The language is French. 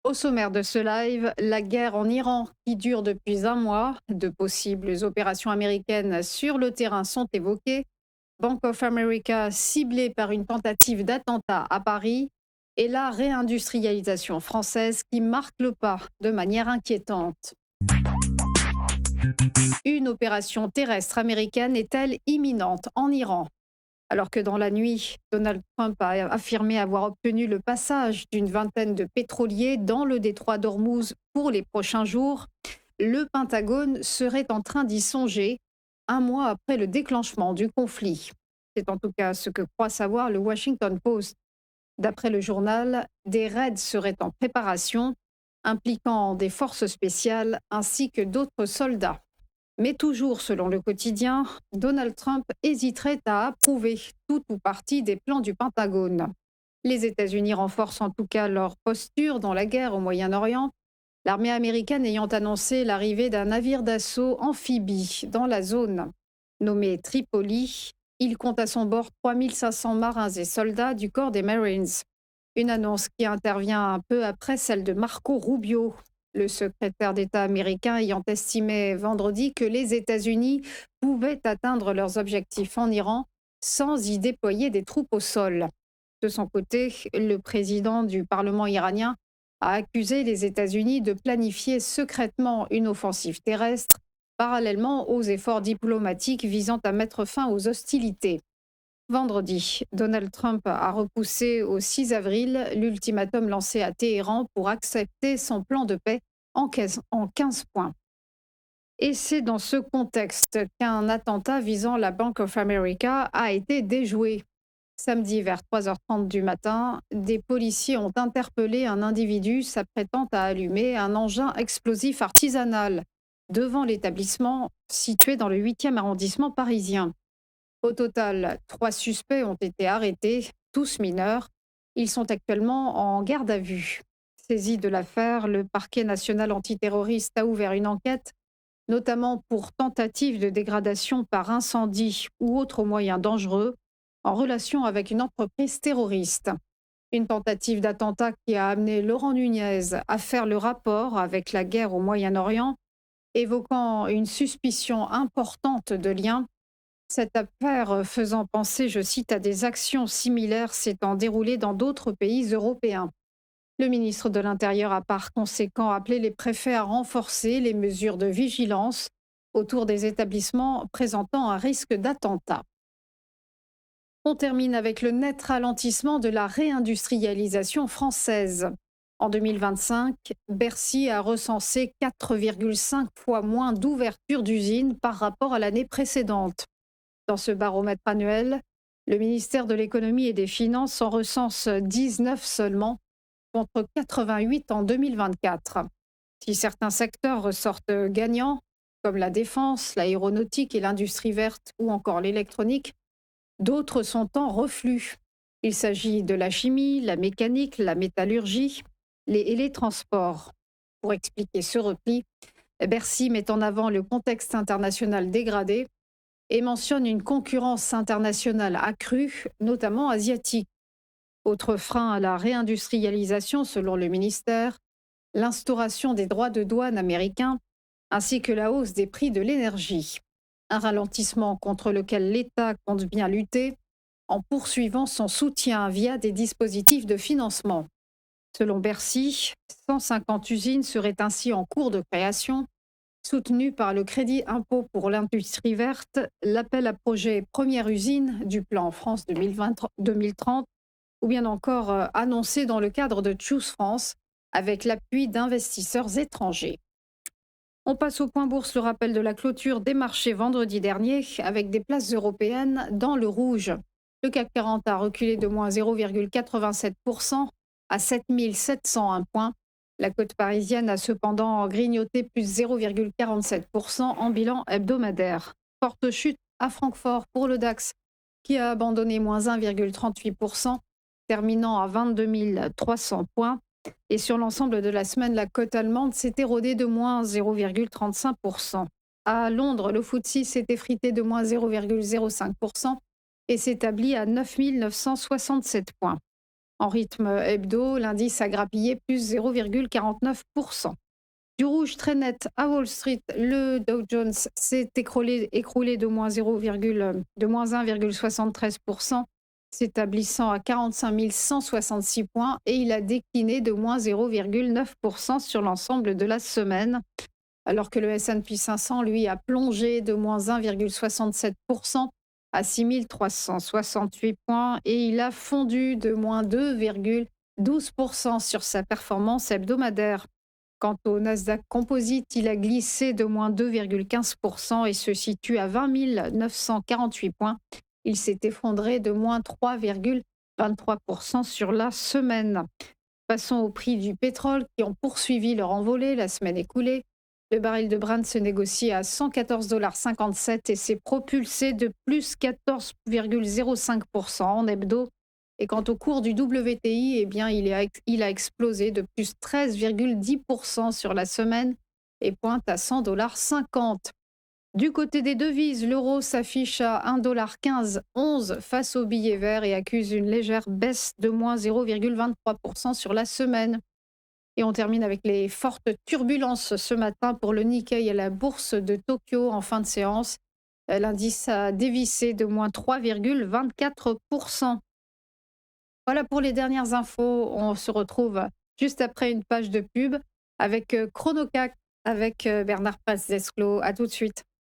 Au sommaire de ce live, la guerre en Iran qui dure depuis un mois, de possibles opérations américaines sur le terrain sont évoquées, Bank of America ciblée par une tentative d'attentat à Paris et la réindustrialisation française qui marque le pas de manière inquiétante. Une opération terrestre américaine est-elle imminente en Iran? Alors que dans la nuit, Donald Trump a affirmé avoir obtenu le passage d'une vingtaine de pétroliers dans le détroit d'Ormuz pour les prochains jours, le Pentagone serait en train d'y songer un mois après le déclenchement du conflit. C'est en tout cas ce que croit savoir le Washington Post. D'après le journal, des raids seraient en préparation, impliquant des forces spéciales ainsi que d'autres soldats. Mais toujours selon le quotidien, Donald Trump hésiterait à approuver tout ou partie des plans du Pentagone. Les États-Unis renforcent en tout cas leur posture dans la guerre au Moyen-Orient, l'armée américaine ayant annoncé l'arrivée d'un navire d'assaut amphibie dans la zone. Nommé Tripoli, il compte à son bord 3500 marins et soldats du corps des Marines. Une annonce qui intervient un peu après celle de Marco Rubio, le secrétaire d'État américain ayant estimé vendredi que les États-Unis pouvaient atteindre leurs objectifs en Iran sans y déployer des troupes au sol. De son côté, le président du Parlement iranien a accusé les États-Unis de planifier secrètement une offensive terrestre, parallèlement aux efforts diplomatiques visant à mettre fin aux hostilités. Vendredi, Donald Trump a repoussé au 6 avril l'ultimatum lancé à Téhéran pour accepter son plan de paix en 15 points. Et c'est dans ce contexte qu'un attentat visant la Bank of America a été déjoué. Samedi vers 3h30 du matin, des policiers ont interpellé un individu s'apprêtant à allumer un engin explosif artisanal devant l'établissement situé dans le 8e arrondissement parisien. Au total, 3 suspects ont été arrêtés, tous mineurs. Ils sont actuellement en garde à vue. Saisi de l'affaire, le parquet national antiterroriste a ouvert une enquête, notamment pour tentative de dégradation par incendie ou autre moyen dangereux, en relation avec une entreprise terroriste. Une tentative d'attentat qui a amené Laurent Nunez à faire le rapport avec la guerre au Moyen-Orient, évoquant une suspicion importante de lien. Cette affaire faisant penser, je cite, à des actions similaires s'étant déroulées dans d'autres pays européens. Le ministre de l'Intérieur a par conséquent appelé les préfets à renforcer les mesures de vigilance autour des établissements présentant un risque d'attentat. On termine avec le net ralentissement de la réindustrialisation française. En 2025, Bercy a recensé 4,5 fois moins d'ouvertures d'usines par rapport à l'année précédente. Dans ce baromètre annuel, le ministère de l'économie et des finances en recense 19 seulement, contre 88 en 2024. Si certains secteurs ressortent gagnants, comme la défense, l'aéronautique et l'industrie verte ou encore l'électronique, d'autres sont en reflux. Il s'agit de la chimie, la mécanique, la métallurgie et les transports. Pour expliquer ce repli, Bercy met en avant le contexte international dégradé et mentionne une concurrence internationale accrue, notamment asiatique. Autre frein à la réindustrialisation, selon le ministère, l'instauration des droits de douane américains ainsi que la hausse des prix de l'énergie. Un ralentissement contre lequel l'État compte bien lutter en poursuivant son soutien via des dispositifs de financement. Selon Bercy, 150 usines seraient ainsi en cours de création. Soutenu par le crédit impôt pour l'industrie verte, l'appel à projet Première usine du plan France 2020-2030, ou bien encore annoncé dans le cadre de Choose France avec l'appui d'investisseurs étrangers. On passe au point bourse, le rappel de la clôture des marchés vendredi dernier avec des places européennes dans le rouge. Le CAC 40 a reculé de moins 0,87% à 7 701 points. La cote parisienne a cependant grignoté plus 0,47% en bilan hebdomadaire. Forte chute à Francfort pour le DAX qui a abandonné moins 1,38%, terminant à 22 300 points. Et sur l'ensemble de la semaine, la cote allemande s'est érodée de moins 0,35%. À Londres, le FTSE s'est effrité de moins 0,05% et s'établit à 9 967 points. En rythme hebdo, l'indice a grappillé plus 0,49%. Du rouge très net à Wall Street, le Dow Jones s'est écroulé de moins 1,73%, s'établissant à 45 166 points et il a décliné de moins 0,9% sur l'ensemble de la semaine, alors que le S&P 500, lui, a plongé de moins 1,67% à 6 368 points et il a fondu de moins 2,12% sur sa performance hebdomadaire. Quant au Nasdaq Composite, il a glissé de moins 2,15% et se situe à 20 948 points. Il s'est effondré de moins 3,23% sur la semaine. Passons au prix du pétrole qui ont poursuivi leur envolée la semaine écoulée. Le baril de Brent se négocie à 114,57 $ et s'est propulsé de plus 14,05% en hebdo. Et quant au cours du WTI, eh bien, il a explosé de plus 13,10% sur la semaine et pointe à 100,50 $. Du côté des devises, l'euro s'affiche à 1,1511 $ face au billet vert et accuse une légère baisse de moins 0,23% sur la semaine. Et on termine avec les fortes turbulences ce matin pour le Nikkei à la bourse de Tokyo en fin de séance. L'indice a dévissé de moins 3,24%. Voilà pour les dernières infos. On se retrouve juste après une page de pub avec Chronocac avec Bernard Paz-Desclaux. À tout de suite.